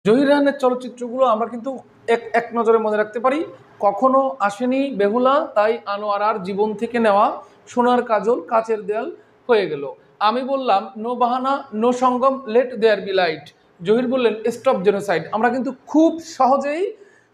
জহির রায়হানের চলচ্চিত্রগুলো আমরা কিন্তু এক নজরে মনে রাখতে পারি। কখনো আসেনি বেহুলা, তাই আনোয়ারার জীবন থেকে নেওয়া, সোনার কাজল, কাচের দেয়াল, হয়ে গেল। আমি বললাম নো বাহানা, নো সঙ্গম, let there be light. Zahir বললেন স্টপ জেনোসাইড। আমরা কিন্তু খুব সহজেই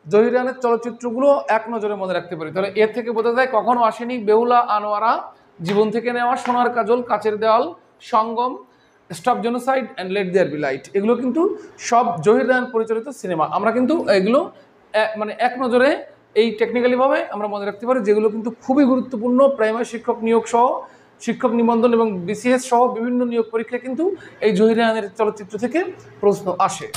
জহির রায়হানের চলচ্চিত্রগুলো এক নজরে মনে রাখতে পারি। তাহলে এর থেকে বোঝা যায় কখনো আসেনি বেহুলা, আনোয়ারা, জীবন থেকে নেওয়া, সোনার Kajol, Kacher Deyal, Sangam, stop genocide and let there be light, এগুলো কিন্তু সব জহির রায়হান পরিচালিত সিনেমা। আমরা কিন্তু এগুলো মানে এক নজরে এই টেকনিক্যালিভাবে আমরা মনে রাখতে পারি, যেগুলো কিন্তু খুবই গুরুত্বপূর্ণ। প্রাইমারি শিক্ষক নিয়োগ সহ, শিক্ষক নিবন্ধন এবং বিসিএস সহ বিভিন্ন নিয়োগ পরীক্ষায় কিন্তু এই জহির রায়হানের চলচ্চিত্র থেকে প্রশ্ন আসে।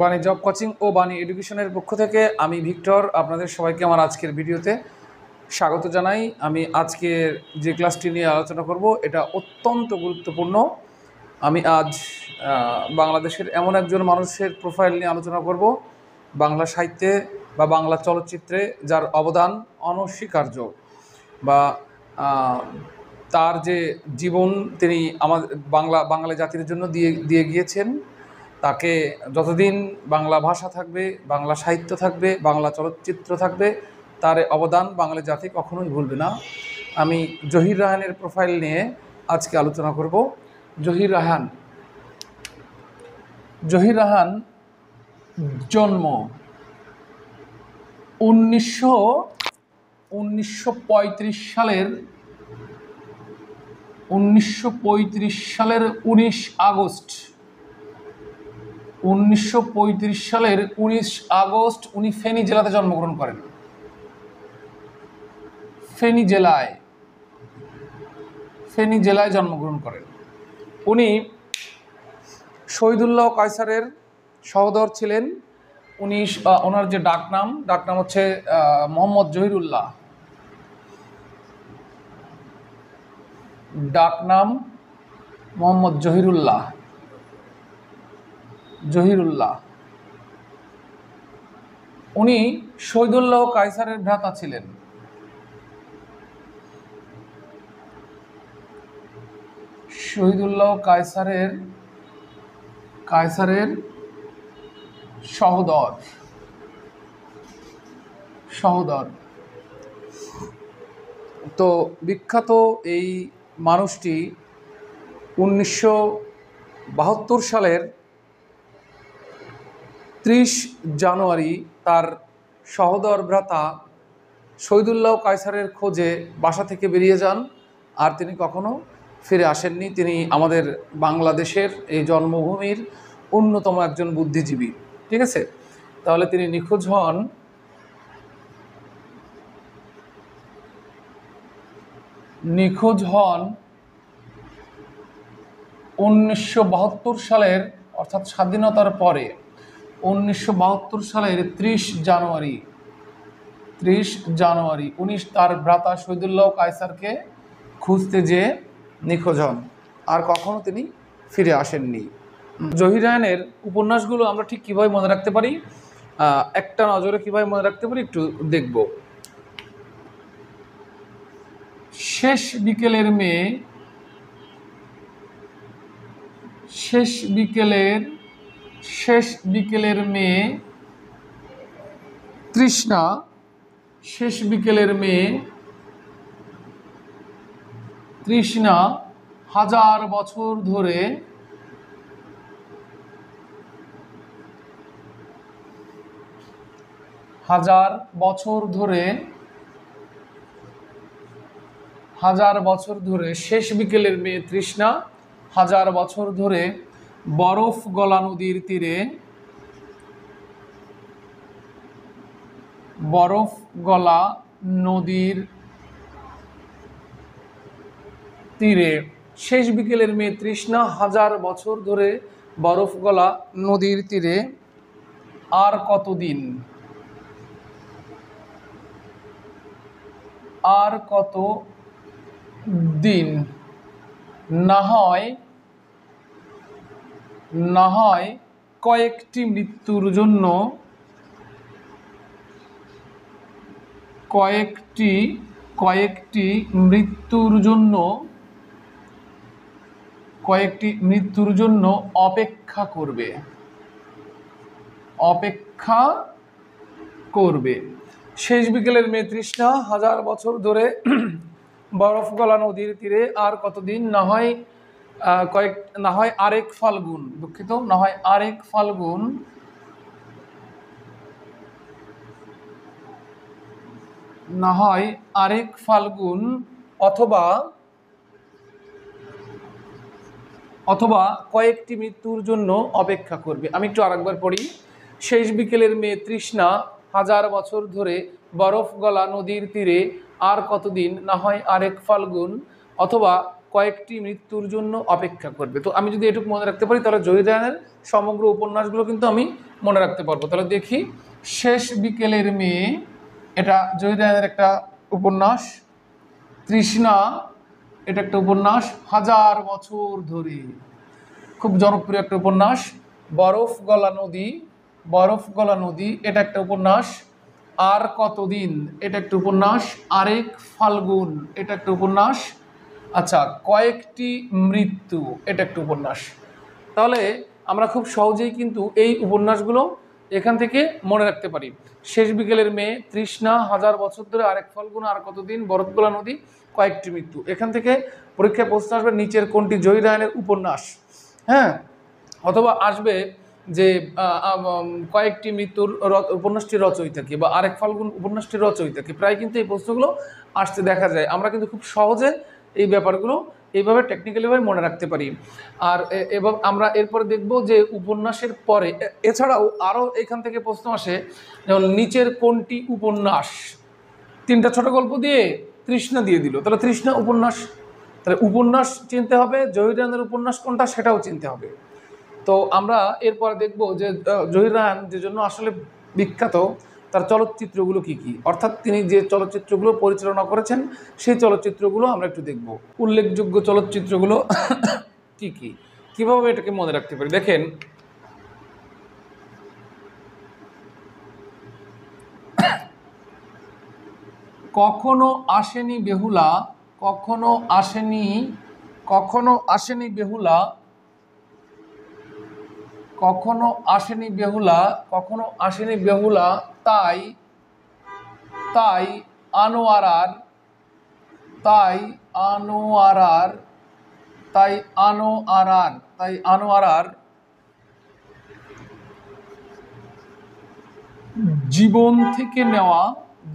বাণী জব কোচিং ও বাণী এডুকেশনের পক্ষ থেকে আমি ভিক্টর, আপনাদের সবাইকে আমার আজকের ভিডিওতে স্বাগত জানাই। আমি আজকে যে ক্লাসটি নিয়ে আলোচনা করব এটা অত্যন্ত গুরুত্বপূর্ণ। আমি আজ বাংলাদেশের এমন একজন মানুষের প্রোফাইল নিয়ে আলোচনা করব, বাংলা সাহিত্যে বা বাংলা চলচ্চিত্রে যার অবদান অনস্বীকার্য, বা তার যে জীবন তিনি আমাদের বাঙালি জাতির জন্য দিয়ে গিয়েছেন। তাকে যতদিন বাংলা ভাষা থাকবে, বাংলা সাহিত্য থাকবে, বাংলা চলচ্চিত্র থাকবে, তার অবদান বাঙালি জাতি কখনোই ভুলবে না। আমি জহির রায়হানের প্রোফাইল নিয়ে আজকে আলোচনা করব। জহির রায়হান জন্ম 1935 সালের 19 আগস্ট। 1935 সালের 19 আগস্ট উনি ফেনী জেলাতে জন্মগ্রহণ করেন। ফেনী জেলায় জন্মগ্রহণ করেন। উনি শহীদুল্লাহ কায়সারের সহোদর ছিলেন। ওনার যে ডাকনাম হচ্ছে মোহাম্মদ জহিরুল্লাহ। ডাকনাম মোহাম্মদ জহিরুল্লাহ। উনি শহীদুল্লাহ কায়সারের ভ্রাতা ছিলেন। শহীদুল্লাহ কায়সারের সহোদর। তো বিখ্যাত এই মানুষটি 1972 সালের 30 জানুয়ারি তার সহোদর ভ্রাতা শহীদুল্লাহ কায়সারের খোঁজে বাসা থেকে বেরিয়ে যান, আর তিনি কখনো ফিরে আসেননি। তিনি আমাদের বাংলাদেশের এই জন্মভূমির অন্যতম একজন বুদ্ধিজীবী। ঠিক আছে, তাহলে তিনি নিখোঁজ হন 1972 সালের, অর্থাৎ স্বাধীনতার পরে 1972 সালের 30 জানুয়ারি উনি তার ভ্রাতা শহীদুল্লাহ কায়সারকে খুঁজতে যেয়ে নিখোঁজ হন, আর কখনো তিনি ফিরে আসেননি। জহির রায়হানের উপন্যাসগুলো আমরা ঠিক কীভাবে মনে রাখতে পারি, একটা নজরে কীভাবে মনে রাখতে পারি একটু দেখব। শেষ বিকেলের মেয়ে, তৃষ্ণা, হাজার বছর ধরে শেষ বিকেলের মেয়ে তৃষ্ণা হাজার বছর ধরে বরফ গলা নদীর তীরে শেষ বিকেলের মেয়ে তৃষ্ণা হাজার বছর ধরে বরফ গলা নদীর তীরে আর কতদিন না হয় কয়েকটি মৃত্যুর জন্য অপেক্ষা করবে। অপেক্ষা করবে। শেষ বিকেলের মেয়ে তৃষ্ণা, 1000 বছর ধরে বরফ গলা নদীর তীরে, আর কতদিন, না হয় না হয় আরেক ফাল্গুন, দুঃখিত, না হয় আরেক ফাল্গুন, না হয় আরেক ফাল্গুন, অথবা অথবা কয়েকটি মৃত্যুর জন্য অপেক্ষা করবে। আমি একটু আরেকবার পড়ি। শেষ বিকেলের মেয়ে তৃষ্ণা, 1000 বছর ধরে বরফ গলা নদীর তীরে, আর কতদিন, না হয় আরেক ফাল্গুন, অথবা কয়েকটি মৃত্যুর জন্য অপেক্ষা করবে। তো আমি যদি এটুকু মনে রাখতে পারি তাহলে জহির রায়হানের সমগ্র উপন্যাসগুলো কিন্তু আমি মনে রাখতে পারবো। তাহলে দেখি, শেষ বিকেলের মেয়ে, এটা জহির রায়হানের একটা উপন্যাস। তৃষ্ণা, এটা একটা উপন্যাস। 1000 বছর ধরে, খুব জনপ্রিয় একটা উপন্যাস। বরফ গলা নদী, বরফ গলা নদী, এটা একটা উপন্যাস। আর কতদিন, এটা একটা উপন্যাস। আরেক ফাল্গুন, এটা একটা উপন্যাস। আচ্ছা, কয়েকটি মৃত্যু, এটা একটা উপন্যাস। তাহলে আমরা খুব সহজেই কিন্তু এই উপন্যাসগুলো এখান থেকে মনে রাখতে পারি। শেষ বিকেলের মেয়ে, তৃষ্ণা, 1000 বছর ধরে, আরেক ফাল্গুন, আর কতদিন, বরফ গলা নদী, কয়েকটি মৃত্যু। এখান থেকে পরীক্ষায় প্রশ্ন আসবে নিচের কোনটি জহির রায়হানের উপন্যাস, হ্যাঁ, অথবা আসবে যে কয়েকটি মৃত্যুর উপন্যাসটির রচয়িতা কি, বা আরেক ফাল্গুন উপন্যাসটির রচয়িতা কি। প্রায় কিন্তু এই প্রশ্নগুলো আসতে দেখা যায়। আমরা কিন্তু খুব সহজে এই ব্যাপারগুলো এইভাবে টেকনিক্যালিভাবে মনে রাখতে পারি। আর এবং আমরা এরপরে দেখব যে উপন্যাসের পরে এছাড়াও আরও এখান থেকে প্রশ্ন আসে, যেমন নিচের কোনটি উপন্যাস, 3টা ছোট গল্প দিয়ে তৃষ্ণা দিয়ে দিল, তাহলে তৃষ্ণা উপন্যাস। তাহলে উপন্যাস চিনতে হবে, জহির রায়হানের উপন্যাস কোনটা সেটাও চিনতে হবে। তো আমরা এরপর দেখব যে জহির রায়হান যে জন্য আসলে বিখ্যাত, তার চলচ্চিত্রগুলো কি কি, অর্থাৎ তিনি যে চলচ্চিত্রগুলো পরিচালনা করেছেন সেই চলচ্চিত্রগুলো আমরা একটু দেখব। উল্লেখযোগ্য চলচ্চিত্রগুলো কি কি, কিভাবে এটাকে মনে রাখতে পারি। দেখেন, কখনো আসেনি বেহুলা, কখনো আসেনি, কখনো আসেনি বেহুলা, কখনো আসেনি বেহুলা, কখনো আসেনি বেহুলা, তাই তাই আনোয়ারার, তাই আনোয়ারার, তাই আনোয়ারার, তাই আনোয়ারার জীবন থেকে নেওয়া,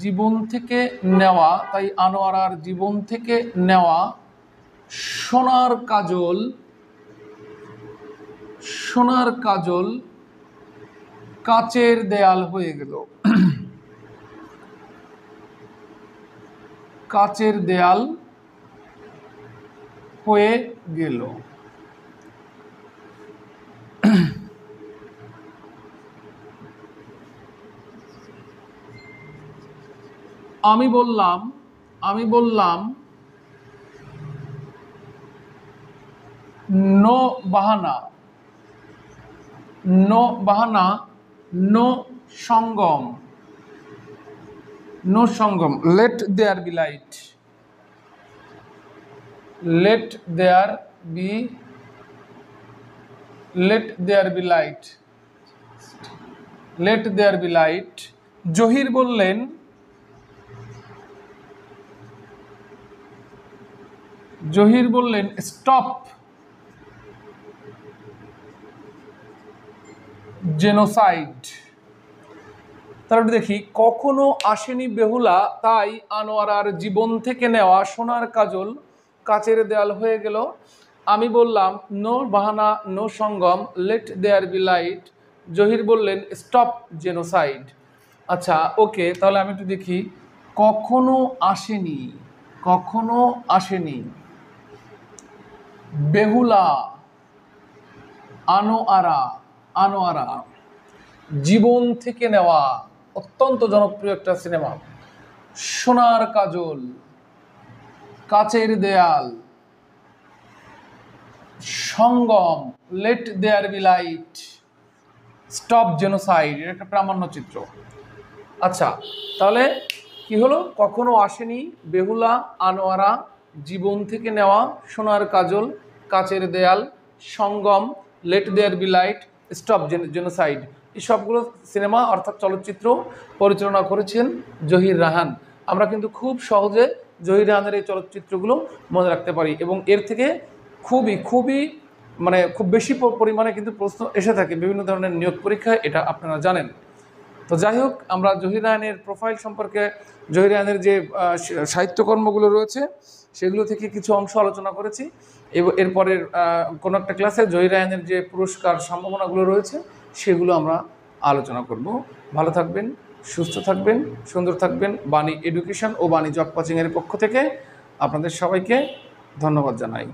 জীবন থেকে নেওয়া, তাই আনোয়ারার জীবন থেকে নেওয়া সোনার কাজল, সোনার কাজল কাচের দেয়াল হয়ে গেল, কাচের দেয়াল হয়ে গেল। আমি বললাম, আমি বললাম নো বাহানা, নো বাহানা, নো সঙ্গম, নো সঙ্গম, let there be light, let there be, let there be light, let there be light. Zahir বললেন, জহির বললেন স্টপ জেনোসাইড। তারপরে দেখি, কখনো আসেনি বেহুলা, তাই আনোয়ারার জীবন থেকে নেওয়া সোনার কাজল কাচের দেয়াল হয়ে গেল। আমি বললাম নো বাহানা, নো সঙ্গম, let there be light. Zahir বললেন স্টপ জেনোসাইড। আচ্ছা, ওকে, তাহলে আমি একটু দেখি, কখনো আসেনি, কখনো আসেনি বেহুলা, আনোয়ারা, আনোয়ারা জীবন থেকে নেওয়া, অত্যন্ত জনপ্রিয় একটা সিনেমা। সোনার Kajol, Kacher Deyal, Sangam, let there be light, stop genocide, এটা একটা প্রামাণ্য চিত্র। আচ্ছা, তাহলে কি হলো, কখনো আসেনি বেহুলা, আনোয়ারা জীবন থেকে নেওয়া সোনার Kajol, Kacher Deyal, Sangam, let there be light, stop genocide, এই সবগুলো সিনেমা অর্থাৎ চলচ্চিত্র পরিচালনা করেছেন জহির রায়হান। আমরা কিন্তু খুব সহজে জহির রায়হানের এই চলচ্চিত্রগুলো মনে রাখতে পারি এবং এর থেকে খুবই মানে খুব বেশি পরিমাণে কিন্তু প্রশ্ন এসে থাকে বিভিন্ন ধরনের নিয়োগ পরীক্ষায়, এটা আপনারা জানেন। তো যাই হোক, আমরা জহির রায়হানের প্রোফাইল সম্পর্কে, জহির রায়হানের যে সাহিত্যকর্মগুলো রয়েছে সেগুলো থেকে কিছু অংশ আলোচনা করেছি এবং এরপরের কোনো একটা ক্লাসে জহির রায়হানের যে পুরস্কার সম্ভাবনাগুলো রয়েছে সেগুলো আমরা আলোচনা করব। ভালো থাকবেন, সুস্থ থাকবেন, সুন্দর থাকবেন। বাণী এডুকেশন ও বাণী জব কোচিংয়ের পক্ষ থেকে আপনাদের সবাইকে ধন্যবাদ জানাই।